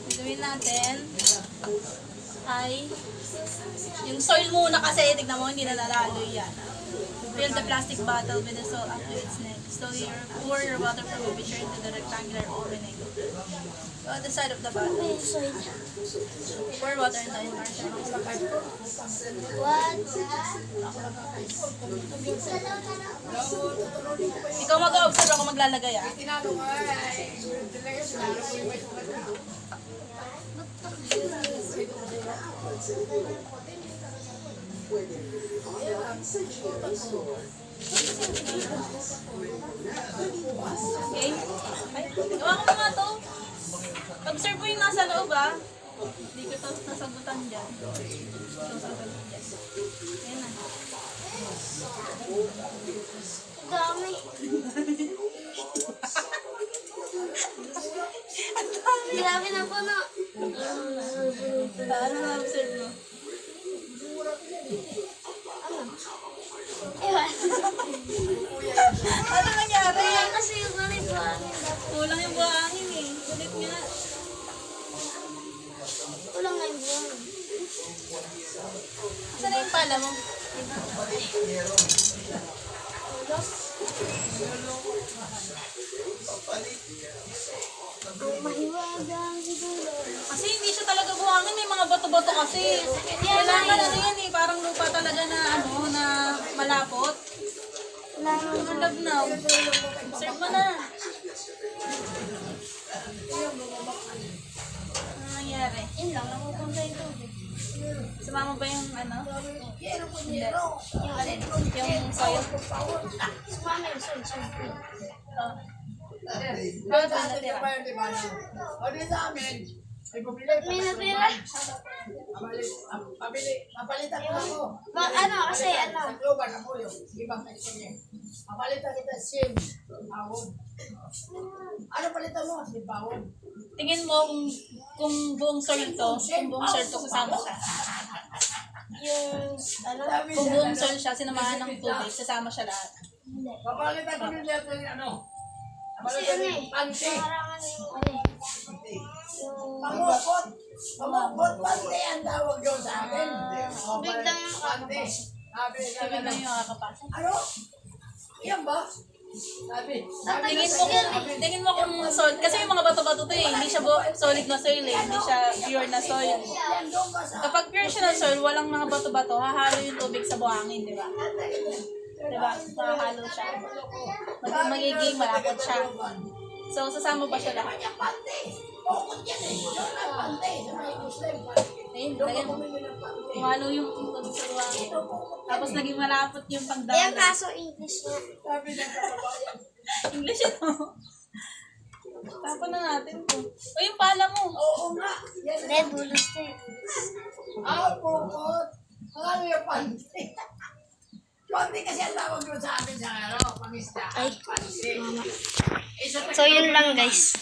Gawin natin ay yung soil muna kasi, tignan mo, hindi na nalaloy yan. Fill the plastic bottle with the soil up to its neck. Slowly pour your water from a pitcher into the rectangular opening. Go at the side of the bottle. Pour water in the immersion. Ikaw mag-observe, ako maglalagay ah. Okay? Gawa ko nga to. Observe ko yung nasa loob ah. Hindi ko ito nasagutan dyan. Ayan na. Dami. Grabe na po na. Ano na-observe mo? Ewan. Ano nangyari? Kaya kasi yung ganit po. Kulang yung buhangin eh. Ulit nga. Kulang na yung buwan. Saan na yung pala mo? Mahiwagang siguro. Kasi hindi siya talaga buhangin. May mga bato-bato kasi. Kailangan ano yan eh. Parang lupa talaga na ano, na malapot. Malabnaw. Observe mo na. Ano nangyari? Yun lang, napupunta yung tubig. Sumama ba yung ano? Hindi. Yung soil. Sumama yung sun. Oh. Bakit ba natira? May natira. Papalitan ko ako. Ano, kasi ano. Sa global ako yung ibang kanya. Papalitan kita sim. Pawon. Ano palitan mo? Sim pawon. Tingin mo kung buong soil to, kung buong soil to sasama siya. Yung, ano. Kung buong soil siya, sinamahan ng tubig, sasama siya lahat. Hindi. Papalitan ko din dito yung ano. Kasi Papalitan ano yung eh. panty. Marangan yung ano eh. Yung, Pamukot. Pamukot panty ang tawag yun sa akin. biglang yung Panty. Sabi Tubig lang yung kakapasok. ano? Yan ba? Sabi. Tingin mo kung solid, kasi yung mga bato-bato to eh, hindi siya solid na soil eh, hindi siya pure na soil. Yan doon ka sa... Kapag pure siya na soil, walang mga bato-bato, hahalo yung tubig sa buhangin, di ba? Di ba? Hahalo siya. Magiging malapot siya. So, sasama ba siya lahat? Yung panty. Pukot yan eh. Yun ang panty. Sa mga Muslim, panty. Ayun, Doon ka lagyan. bumili ng panty. Humalo yung tubig sa buhangin. Tapos naging malapot yung Ayan, pagdalo. kaso English nga. Sabi ng kababayan. English ito. Tapon na natin to. O yung pala mo. Oo nga. Yan Hindi, bulos to eh. pukot. Ano yung panty? Panty kasi ang tawag doon sa amin sa ano, pangisda. Ay, Panty. Isa So, yun lang guys.